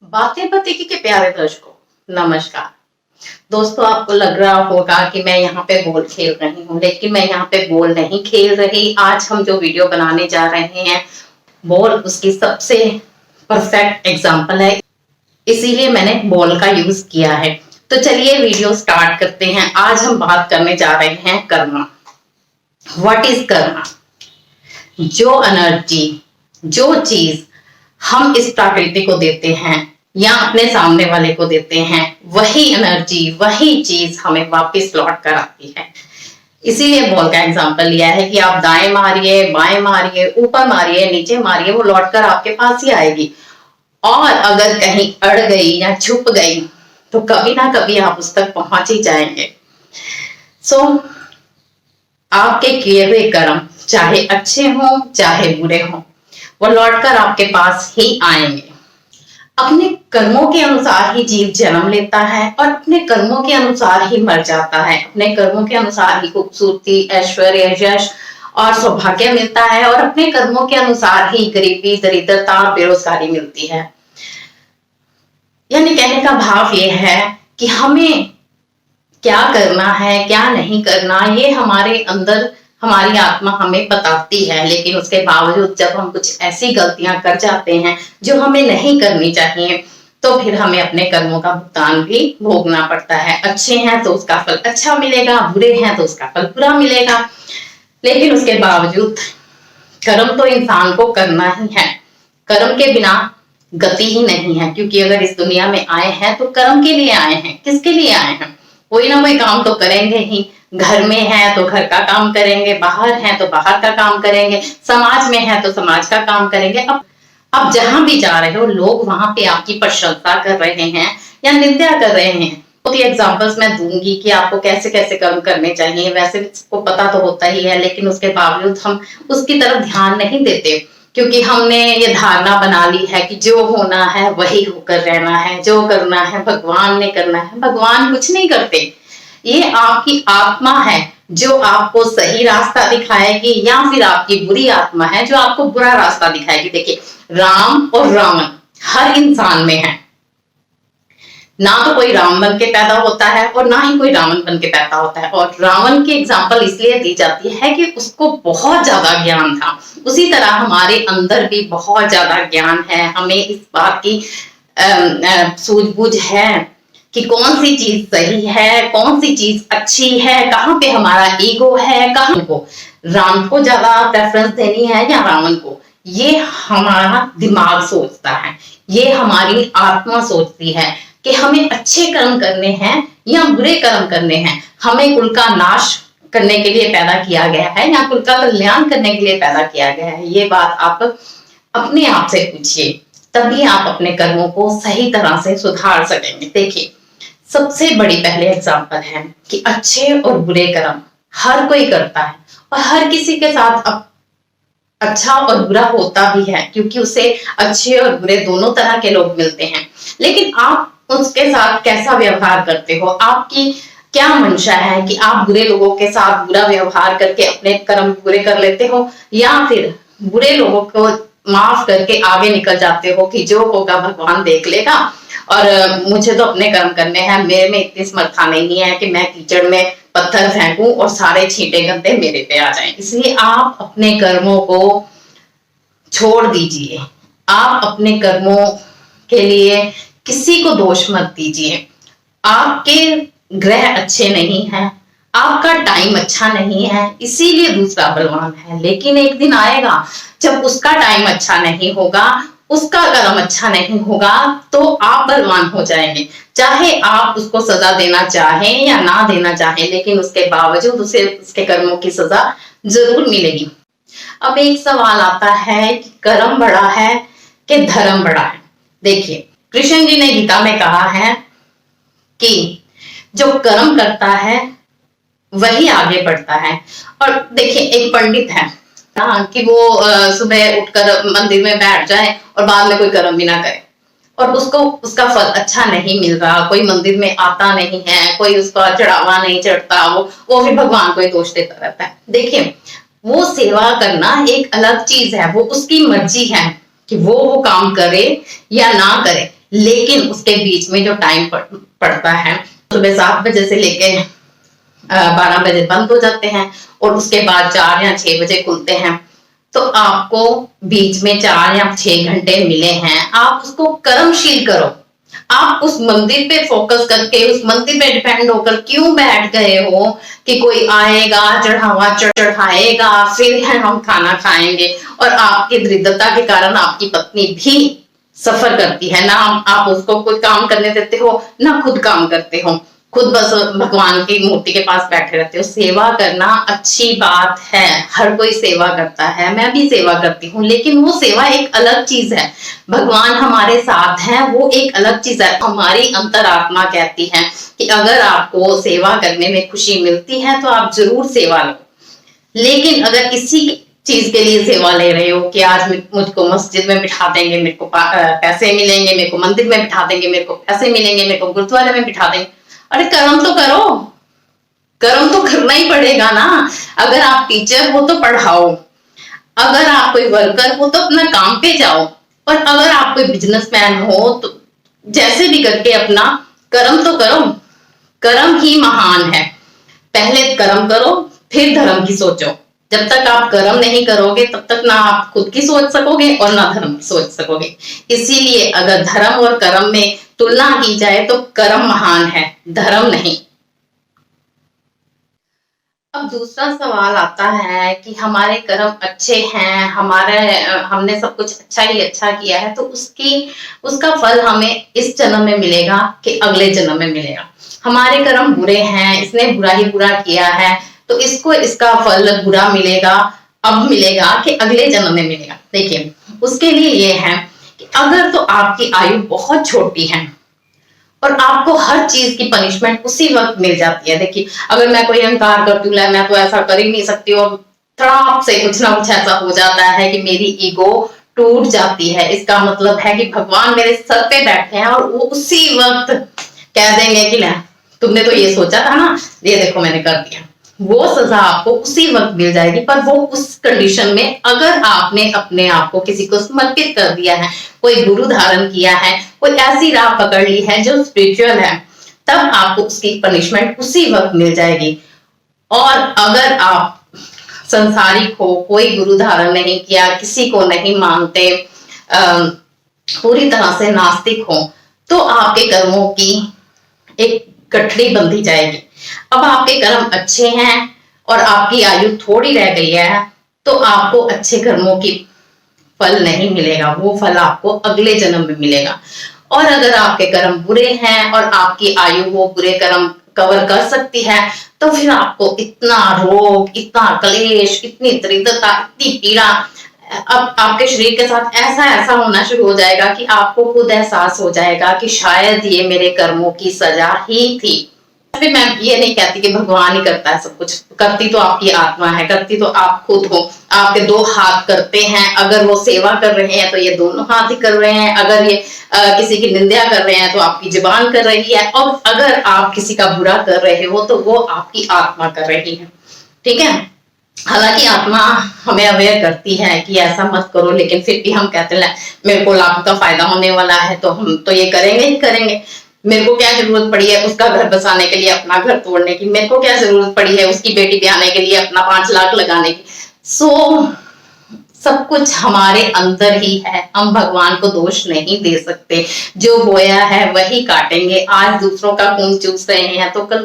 बातें पतेगी के प्यारे दर्शकों, नमस्कार। दोस्तों, आपको लग रहा होगा कि मैं यहाँ पे बॉल खेल रही हूँ, लेकिन मैं यहाँ पे बॉल नहीं खेल रही। आज हम जो वीडियो बनाने जा रहे हैं, बॉल उसकी सबसे परफेक्ट एग्जाम्पल है, इसीलिए मैंने बॉल का यूज किया है। तो चलिए वीडियो स्टार्ट करते हैं। आज हम बात करने जा रहे हैं कर्मा। What is Karma? जो एनर्जी, जो चीज हम इस प्रकृति को देते हैं या अपने सामने वाले को देते हैं, वही एनर्जी, वही चीज हमें वापस लौट कर आती है। इसीलिए बॉल का एग्जांपल लिया है कि आप दाएं मारिए, बाएं मारिए, ऊपर मारिए, नीचे मारिए, वो लौट कर आपके पास ही आएगी। और अगर कहीं अड़ गई या छुप गई तो कभी ना कभी आप उस तक पहुंच ही जाएंगे। आपके किए हुए कर्म चाहे अच्छे हों चाहे बुरे हों, वो लौटकर आपके पास ही आएंगे। अपने कर्मों के अनुसार ही जीव जन्म लेता है और अपने कर्मों के अनुसार ही मर जाता है। अपने कर्मों के अनुसार ही खूबसूरती, ऐश्वर्य, यश और सौभाग्य मिलता है और अपने कर्मों के अनुसार ही गरीबी, दरिद्रता और बेरोजगारी मिलती है। यानी कहने का भाव यह है कि हमें क्या करना है, क्या नहीं करना, ये हमारे अंदर हमारी आत्मा हमें बताती है। लेकिन उसके बावजूद जब हम कुछ ऐसी गलतियां कर जाते हैं जो हमें नहीं करनी चाहिए, तो फिर हमें अपने कर्मों का भुगतान भी भोगना पड़ता है। अच्छे हैं तो उसका फल अच्छा मिलेगा, बुरे हैं तो उसका फल बुरा मिलेगा। लेकिन उसके बावजूद कर्म तो इंसान को करना ही है। कर्म के बिना गति ही नहीं है, क्योंकि अगर इस दुनिया में आए हैं तो कर्म के लिए आए हैं। किसके लिए आए हैं? कोई ना कोई काम तो करेंगे ही। घर में है तो घर का काम करेंगे, बाहर है तो बाहर का काम करेंगे, समाज में है तो समाज का काम करेंगे। अब जहां भी जा रहे हो, लोग वहां पे आपकी प्रशंसा कर रहे हैं या निंदा कर रहे हैं। तो एग्जांपल्स मैं दूंगी कि आपको कैसे कैसे कर्म करने चाहिए। वैसे को पता तो होता ही है, लेकिन उसके बावजूद हम उसकी तरफ ध्यान नहीं देते, क्योंकि हमने ये धारणा बना ली है कि जो होना है वही होकर रहना है, जो करना है भगवान ने करना है। भगवान कुछ नहीं करते, ये आपकी आत्मा है जो आपको सही रास्ता दिखाएगी, या फिर आपकी बुरी आत्मा है जो आपको बुरा रास्ता दिखाएगी। देखिए, राम और रावण हर इंसान में है। ना तो कोई राम बन के पैदा होता है और ना ही कोई रावण बन के पैदा होता है। और रावण की एग्जाम्पल इसलिए दी जाती है कि उसको बहुत ज्यादा ज्ञान था। उसी तरह हमारे अंदर भी बहुत ज्यादा ज्ञान है। हमें इस बात की सूझबूझ है कि कौन सी चीज सही है, कौन सी चीज अच्छी है, कहाँ पे हमारा ईगो है, कहाँ को राम को ज्यादा प्रेफरेंस देनी है या रावण को। ये हमारा दिमाग सोचता है, ये हमारी आत्मा सोचती है कि हमें अच्छे कर्म करने हैं या बुरे कर्म करने हैं। हमें कुल का नाश करने के लिए पैदा किया गया है या कुल का कल्याण करने के लिए पैदा किया गया है। ये बात आप अपने आप से पूछिए, तभी आप अपने कर्मों को सही तरह से सुधार सकेंगे। देखिए, सबसे बड़ी पहले एग्जाम्पल है कि अच्छे और बुरे कर्म हर कोई करता है और हर किसी के साथ अच्छा और बुरा होता भी है, क्योंकि उसे अच्छे और बुरे दोनों तरह के लोग मिलते हैं। लेकिन आप उसके साथ कैसा व्यवहार करते हो, आपकी क्या मंशा है कि आप बुरे लोगों के साथ बुरा व्यवहार करके अपने कर्म पूरे कर लेते हो, या फिर बुरे लोगों को माफ करके आगे निकल जाते हो कि जो होगा भगवान देख लेगा और मुझे तो अपने कर्म करने हैं, मेरे में इतनी समर्था नहीं है कि मैं कीचड़ में पत्थर फेंकूं और सारे छींटे गंदे मेरे पे आ जाएं। इसलिए आप अपने कर्मों को छोड़ दीजिए। आप अपने कर्मों के लिए किसी को दोष मत दीजिए। आपके ग्रह अच्छे नहीं हैं, आपका टाइम अच्छा नहीं है, इसीलिए दूसरा बलवान है। लेकिन एक दिन आएगा जब उसका टाइम अच्छा नहीं होगा, उसका कर्म अच्छा नहीं होगा, तो आप बलवान हो जाएंगे। चाहे आप उसको सजा देना चाहें या ना देना चाहें, लेकिन उसके बावजूद उसे उसके कर्मों की सजा जरूर मिलेगी। अब एक सवाल आता है कि कर्म बड़ा है कि धर्म बड़ा है। देखिए, कृष्ण जी ने गीता में कहा है कि जो कर्म करता है वही आगे बढ़ता है। और देखिए, एक पंडित है कि वो सुबह उठकर मंदिर में बैठ जाए और बाद में कोई कर्म भी ना करे, और उसको उसका फल अच्छा नहीं मिल रहा, कोई मंदिर में आता नहीं है, कोई उसका चढ़ावा नहीं चढ़ता, वो भी भगवान को ही दोष देता रहता है। देखिए, वो सेवा करना एक अलग चीज है, वो उसकी मर्जी है कि वो काम करे या ना करे। लेकिन उसके बीच में जो टाइम पड़ता है, सुबह 7 बजे से लेके 12 बजे बंद हो जाते हैं और उसके बाद 4 या 6 बजे खुलते हैं। तो आपको बीच में 4 या 6 घंटे मिले हैं, आप उसको कर्मशील करो। आप उस मंदिर पे फोकस करके, उस मंदिर पे डिपेंड होकर क्यों बैठ गए हो कि कोई आएगा, चढ़ावा चढ़ाएगा, फिर हम खाना खाएंगे। और आपकी दरिद्रता के कारण आपकी पत्नी भी सफर करती है, ना आप उसको कोई काम करने देते हो, ना खुद काम करते हो, खुद बस भगवान की मूर्ति के पास बैठे रहते हो। सेवा करना अच्छी बात है, हर कोई सेवा करता है, मैं भी सेवा करती हूँ, लेकिन वो सेवा एक अलग चीज है। भगवान हमारे साथ है, वो एक अलग चीज है। हमारी अंतरात्मा कहती है कि अगर आपको सेवा करने में खुशी मिलती है तो आप जरूर सेवा लो। लेकिन अगर किसी चीज के लिए सेवा ले रहे हो कि आज मुझको मस्जिद में बिठा देंगे, मेरे को पैसे मिलेंगे, मेरे को मंदिर में बिठा देंगे, मेरे को पैसे मिलेंगे, मेरे को गुरुद्वारे में बिठा देंगे, अरे कर्म तो करो, कर्म तो करना ही पड़ेगा ना। अगर आप टीचर हो तो पढ़ाओ, अगर आप कोई वर्कर हो तो अपना काम पे जाओ, और अगर आप कोई बिजनेसमैन हो तो जैसे भी करके अपना कर्म तो करो। कर्म ही महान है। पहले कर्म करो, फिर धर्म की सोचो। जब तक आप कर्म नहीं करोगे तब तक ना आप खुद की सोच सकोगे और ना धर्म की सोच सकोगे। इसीलिए अगर धर्म और कर्म में तुलना की जाए तो कर्म महान है, धर्म नहीं। अब दूसरा सवाल आता है कि हमारे कर्म अच्छे हैं, हमने सब कुछ अच्छा ही अच्छा किया है, तो उसका फल हमें इस जन्म में मिलेगा कि अगले जन्म में मिलेगा। हमारे कर्म बुरे हैं, इसने बुरा ही बुरा किया है, तो इसको इसका फल बुरा मिलेगा, अब मिलेगा कि अगले जन्म में मिलेगा। देखिए, उसके लिए ये है कि अगर तो आपकी आयु बहुत छोटी है और आपको हर चीज की पनिशमेंट उसी वक्त मिल जाती है। देखिए, अगर मैं कोई अहंकार करती हूँ, मैं तो ऐसा कर ही नहीं सकती, और थोड़ा से कुछ ना कुछ ऐसा हो जाता है कि मेरी ईगो टूट जाती है, इसका मतलब है कि भगवान मेरे सर पे बैठे हैं और वो उसी वक्त कह देंगे कि तुमने तो ये सोचा था ना, ये देखो मैंने कर दिया। वो सजा आपको उसी वक्त मिल जाएगी, पर वो उस कंडीशन में अगर आपने अपने आप को किसी को समर्पित कर दिया है, कोई गुरु धारण किया है, कोई ऐसी राह पकड़ ली है जो स्पिरिचुअल है, तब आपको उसकी पनिशमेंट उसी वक्त मिल जाएगी। और अगर आप संसारिक हो, कोई गुरु धारण नहीं किया, किसी को नहीं मानते, पूरी तरह से नास्तिक हो, तो आपके कर्मों की एक गठरी बंधी जाएगी। अब आपके कर्म अच्छे हैं और आपकी आयु थोड़ी रह गई है, तो आपको अच्छे कर्मों की फल नहीं मिलेगा, वो फल आपको अगले जन्म में मिलेगा। और अगर आपके कर्म बुरे हैं और आपकी आयु वो बुरे कर्म कवर कर सकती है, तो फिर आपको इतना रोग, इतना क्लेश, इतनी दरिद्रता, इतनी पीड़ा, अब आपके शरीर के साथ ऐसा होना शुरू हो जाएगा कि आपको खुद एहसास हो जाएगा कि शायद ये मेरे कर्मों की सजा ही थी। अभी मैं ये नहीं कहती कि भगवान ही करता है सब कुछ, करती तो आपकी आत्मा है, करती तो आप खुद हो। आपके 2 हाथ करते हैं, अगर वो सेवा कर रहे हैं तो ये दोनों हाथ ही कर रहे हैं, अगर ये किसी की निंदा कर रहे हैं तो आपकी जुबान कर रही है, और अगर आप किसी का बुरा कर रहे हो तो वो आपकी आत्मा कर रही है। ठीक है, हालांकि आत्मा हमें अवेयर करती है कि ऐसा मत करो, लेकिन फिर भी हम कहते हैं मेरे को लाभ का फायदा होने वाला है तो हम तो ये करेंगे ही करेंगे। मेरे को क्या जरूरत पड़ी है उसका घर बसाने के लिए, अपना घर तोड़ने की? मेरे को क्या जरूरत पड़ी है उसकी बेटी ब्याहने के लिए अपना 5 लाख लगाने की? सब कुछ हमारे अंदर ही है, हम भगवान को दोष नहीं दे सकते। जो बोया है वही काटेंगे। आज दूसरों का खून चूस रहे हैं तो कल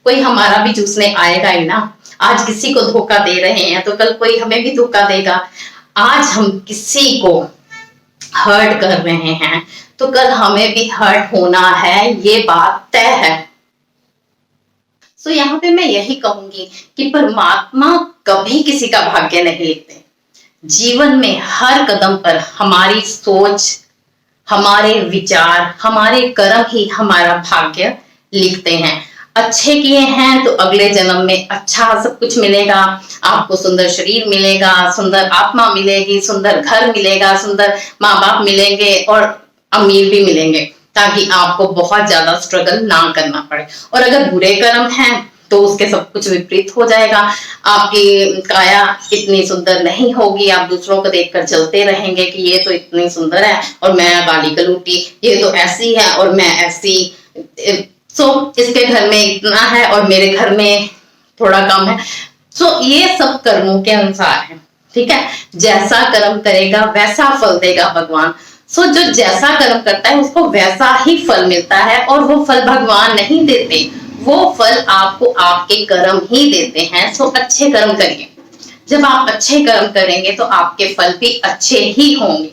कोई हमारा भी चूसने आएगा ही ना। आज किसी को धोखा दे रहे हैं तो कल कोई हमें भी धोखा देगा। आज हम किसी को हर्ट कर रहे हैं तो कल हमें भी हर्ट होना है, ये बात तय है। सो यहाँ पे मैं यही कहूंगी कि परमात्मा कभी किसी का भाग्य नहीं लिखते। जीवन में हर कदम पर हमारी सोच, हमारे विचार, हमारे कर्म ही हमारा भाग्य लिखते हैं। अच्छे किए हैं तो अगले जन्म में अच्छा सब कुछ मिलेगा, आपको सुंदर शरीर मिलेगा, सुंदर आत्मा मिलेगी, सुंदर घर मिलेगा, सुंदर माँ बाप मिलेंगे और अमीर भी मिलेंगे, ताकि आपको बहुत ज्यादा स्ट्रगल ना करना पड़े। और अगर बुरे कर्म हैं तो उसके सब कुछ विपरीत हो जाएगा। आपकी काया इतनी सुंदर नहीं होगी, आप दूसरों को देखकर चलते रहेंगे कि ये तो इतनी सुंदर है और मैं काली कलूटी, ये तो ऐसी है और मैं ऐसी, इसके घर में इतना है और मेरे घर में थोड़ा कम है। ये सब कर्मों के अनुसार है, ठीक है। जैसा कर्म करेगा वैसा फल देगा भगवान। जो जैसा कर्म करता है उसको वैसा ही फल मिलता है, और वो फल भगवान नहीं देते, वो फल आपको आपके कर्म ही देते हैं। अच्छे कर्म करिए। जब आप अच्छे कर्म करेंगे तो आपके फल भी अच्छे ही होंगे।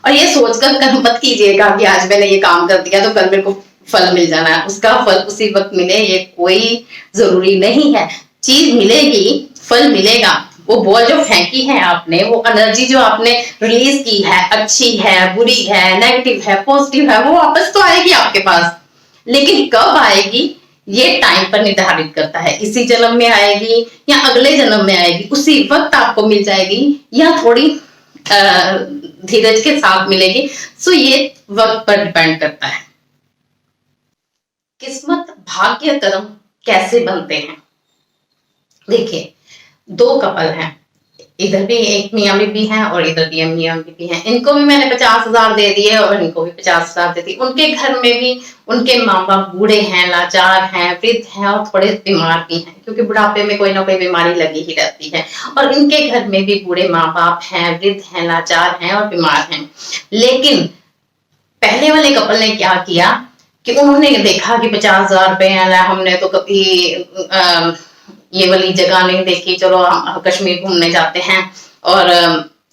और ये सोचकर कर्म मत कीजिएगा कि आज मैंने ये काम कर दिया तो कल मेरे को फल मिल जाना है, उसका फल उसी वक्त मिले ये कोई जरूरी नहीं है। चीज मिलेगी, फल मिलेगा। वो बॉल जो फेंकी है आपने, वो एनर्जी जो आपने रिलीज की है, अच्छी है, बुरी है, नेगेटिव है, पॉजिटिव है, वो वापस तो आएगी आपके पास। लेकिन कब आएगी ये टाइम पर निर्धारित करता है। इसी जन्म में आएगी या अगले जन्म में आएगी, उसी वक्त आपको मिल जाएगी या थोड़ी धीरज के साथ मिलेगी। ये वक्त पर डिपेंड करता है। किस्मत, भाग्य, कर्म कैसे बनते हैं? देखिए, दो कपल हैं, इधर भी एक मियाँ बीबी हैं और इधर भी मियाँ बीबी हैं। इनको भी मैंने 50,000 दे दिए और इनको भी 50,000 दे दिए। उनके घर में भी उनके माँ बाप बूढ़े हैं, लाचार हैं, वृद्ध हैं और थोड़े बीमार भी हैं, क्योंकि बुढ़ापे में कोई ना कोई बीमारी लगी ही रहती है। और इनके घर में भी बूढ़े माँ बाप हैं, वृद्ध हैं, लाचार हैं और बीमार हैं। लेकिन पहले वाले कपल ने क्या किया कि उन्होंने देखा कि 50,000 रुपए हमने तो कभी ये वाली जगह नहीं देखी, चलो हम कश्मीर घूमने जाते हैं। और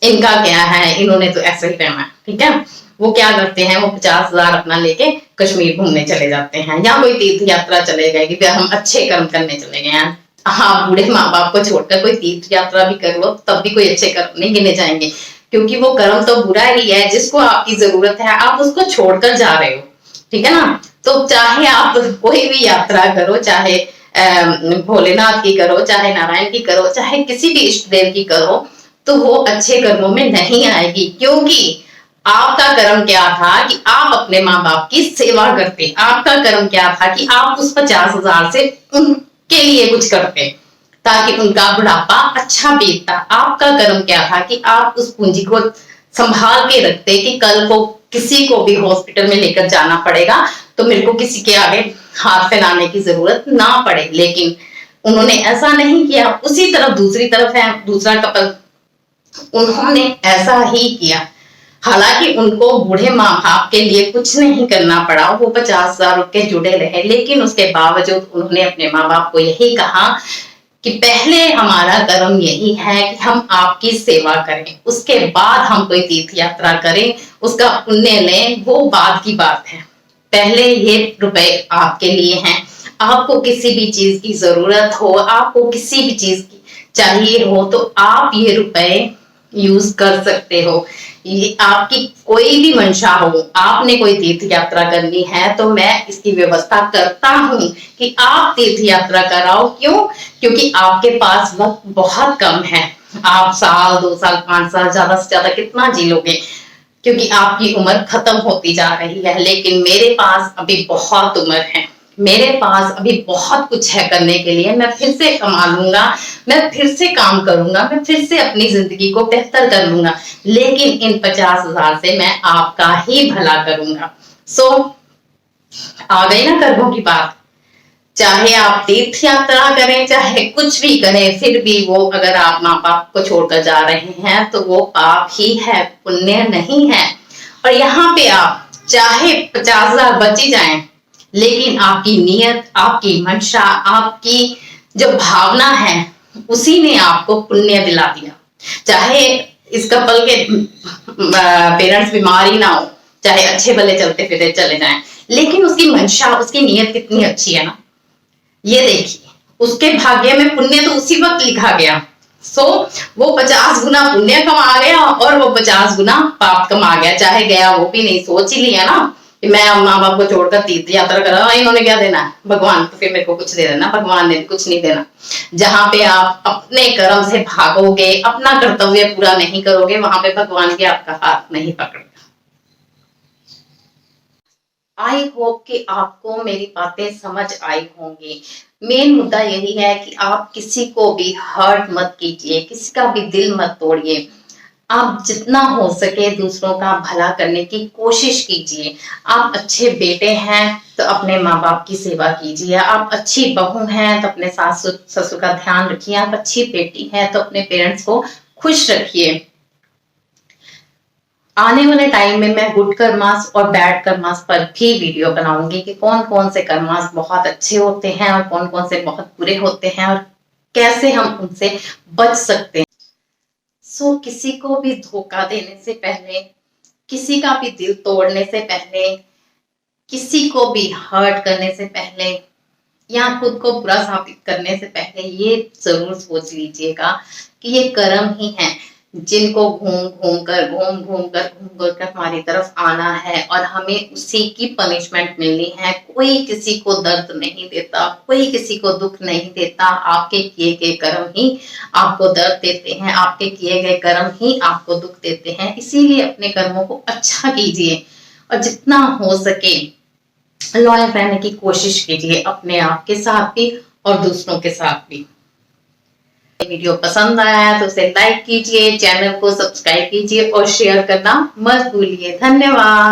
इनका क्या है, इन्होंने तो ऐसे ही रहना है, ठीक है। वो क्या करते हैं, वो 50,000 अपना लेके कश्मीर घूमने चले जाते हैं, या कोई तीर्थ यात्रा चले गए कि हम अच्छे कर्म करने चले गए हैं। हाँ, बूढ़े माँ बाप को छोड़कर कोई तीर्थ यात्रा भी कर लो तब भी कोई अच्छे कर्म नहीं गिने जाएंगे, क्योंकि वो कर्म तो बुरा ही है। जिसको आपकी जरूरत है आप उसको छोड़कर जा रहे हो, ठीक है ना। तो चाहे आप कोई भी यात्रा करो, चाहे भोलेनाथ की करो, चाहे नारायण की करो, चाहे किसी भी इष्ट देव की करो, तो वो अच्छे कर्मों में नहीं आएगी। क्योंकि आपका कर्म क्या था कि आप अपने माँ बाप की सेवा करते। आपका कर्म क्या था कि आप उस 50,000 से उनके लिए कुछ करते ताकि उनका बुढ़ापा अच्छा बीतता। आपका कर्म क्या था कि आप उस पूंजी को संभाल के रखते कि कल को किसी को भी हॉस्पिटल में लेकर जाना पड़ेगा तो मेरे को किसी के आगे हाथ फैलाने की जरूरत ना पड़े। लेकिन उन्होंने ऐसा नहीं किया। उसी तरफ दूसरी तरफ है दूसरा कपल, उन्होंने ऐसा ही किया। हालांकि उनको बूढ़े माँ बाप के लिए कुछ नहीं करना पड़ा, वो 50,000 के जुड़े रहे, लेकिन उसके बावजूद उन्होंने अपने माँ बाप को यही कहा कि पहले हमारा कर्म यही है कि हम आपकी सेवा करें, उसके बाद हम कोई तीर्थ यात्रा करें, उसका पुण्य लें, वो बाद की बात है। पहले ये रुपए आपके लिए हैं। आपको किसी भी चीज की जरूरत हो, आपको किसी भी चीज की चाहिए हो, तो आप ये रुपए यूज कर सकते हो। ये आपकी कोई भी मंशा हो, आपने कोई तीर्थ यात्रा करनी है तो मैं इसकी व्यवस्था करता हूं कि आप तीर्थ यात्रा कराओ। क्यों? क्योंकि आपके पास वक्त बहुत कम है। आप साल, 2 साल, 5 साल, ज्यादा से ज्यादा कितना जी लोगे, क्योंकि आपकी उम्र खत्म होती जा रही है। लेकिन मेरे पास अभी बहुत उम्र है, मेरे पास अभी बहुत कुछ है करने के लिए। मैं फिर से कमा लूंगा, मैं फिर से काम करूंगा, मैं फिर से अपनी जिंदगी को बेहतर कर लूंगा, लेकिन इन 50,000 से मैं आपका ही भला करूंगा। आ गई ना कर्मों की बात। चाहे आप तीर्थ यात्रा करें, चाहे कुछ भी करें, फिर भी वो अगर आप माँ बाप को छोड़कर जा रहे हैं तो वो पाप ही है, पुण्य नहीं है। और यहाँ पे आप चाहे 50,000 बच ही जाएं, लेकिन आपकी नीयत, आपकी मंशा, आपकी जो भावना है, उसी ने आपको पुण्य दिला दिया। चाहे इस कपल के पेरेंट्स बीमार ही ना हो, चाहे अच्छे भले चलते फिरते चले जाएं, लेकिन उसकी मंशा, उसकी नीयत कितनी अच्छी है ना। ये देखिए, उसके भाग्य में पुण्य तो उसी वक्त लिखा गया। वो 50 गुना पुण्य कमा गया और वो 50 गुना पाप कमा गया। चाहे गया वो भी नहीं, सोच ही लिया ना कि मैं माँ बाप को छोड़कर तीर्थ यात्रा कर रहा हूं, इन्होंने क्या देना है, भगवान तो फिर मेरे को कुछ दे देना। भगवान ने कुछ नहीं देना। जहां पे आप अपने कर्म से भागोगे, अपना कर्तव्य पूरा नहीं करोगे, वहां पे भगवान भी आपका हाथ नहीं पकड़ेगा। आई होप कि आपको मेरी बातें समझ आई होंगी। मेन मुद्दा यही है कि आप किसी को भी हर्ट मत कीजिए, किसी का भी दिल मत तोड़िए। आप जितना हो सके दूसरों का भला करने की कोशिश कीजिए। आप अच्छे बेटे हैं तो अपने माँ बाप की सेवा कीजिए। आप अच्छी बहू हैं तो अपने सास ससुर का ध्यान रखिए। आप अच्छी बेटी हैं तो अपने पेरेंट्स को खुश रखिए। आने वाले टाइम में मैं गुड कर्मास और बैड कर्मास पर भी वीडियो बनाऊंगी कि कौन कौन से कर्मास बहुत अच्छे होते हैं और कौन कौन से बहुत बुरे होते हैं और कैसे हम उनसे बच सकते हैं। सो किसी को भी धोखा देने से पहले, किसी का भी दिल तोड़ने से पहले, किसी को भी हर्ट करने से पहले या खुद को बुरा साबित करने से पहले ये जरूर सोच लीजिएगा कि ये कर्म ही है जिनको घूम कर हमारी तरफ आना है और हमें उसी की पनिशमेंट मिलनी है। कोई किसी को दर्द नहीं देता, कोई किसी को दुख नहीं देता। आपके किए गए कर्म ही आपको दर्द देते हैं, आपके किए गए कर्म ही आपको दुख देते हैं। इसीलिए अपने कर्मों को अच्छा कीजिए और जितना हो सके लॉयल रहने की कोशिश कीजिए, अपने आप के साथ भी और दूसरों के साथ भी। वीडियो पसंद आया है तो उसे लाइक कीजिए, चैनल को सब्सक्राइब कीजिए और शेयर करना मत भूलिए। धन्यवाद।